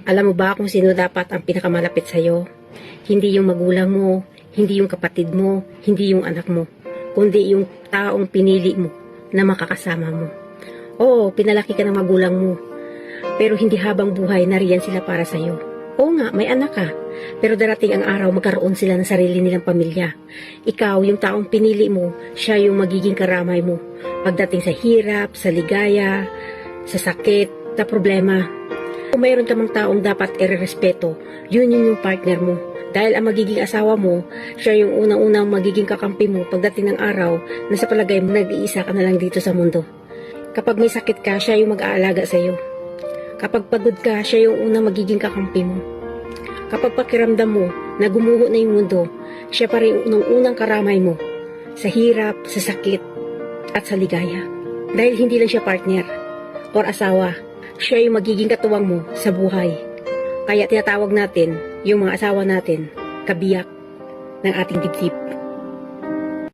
Alam mo ba kung sino dapat ang pinakamalapit sa'yo? Hindi yung magulang mo, hindi yung kapatid mo, hindi yung anak mo, kundi yung taong pinili mo na makakasama mo. Oo, pinalaki ka ng magulang mo, pero hindi habang buhay nariyan sila para sa'yo. Oo nga, may anak ka, pero darating ang araw magkaroon sila ng sarili nilang pamilya. Ikaw, yung taong pinili mo, siya yung magiging karamay mo. Pagdating sa hirap, sa ligaya, sa sakit, sa problema. Kung mayroon ka mang taong dapat irerespeto, yun yung partner mo. Dahil ang magiging asawa mo, siya yung unang-unang magiging kakampi mo pagdating ng araw na sa palagay mo nag-iisa ka na lang dito sa mundo. Kapag may sakit ka, siya yung mag-aalaga sa iyo. Kapag pagod ka, siya yung unang magiging kakampi mo. Kapag pakiramdam mo na gumuho na yung mundo, siya pa rin unang karamay mo sa hirap, sa sakit, at sa ligaya. Dahil hindi lang siya partner or asawa, siya yung magiging katuwang mo sa buhay. Kaya tinatawag natin yung mga asawa natin, kabiyak ng ating dibdib.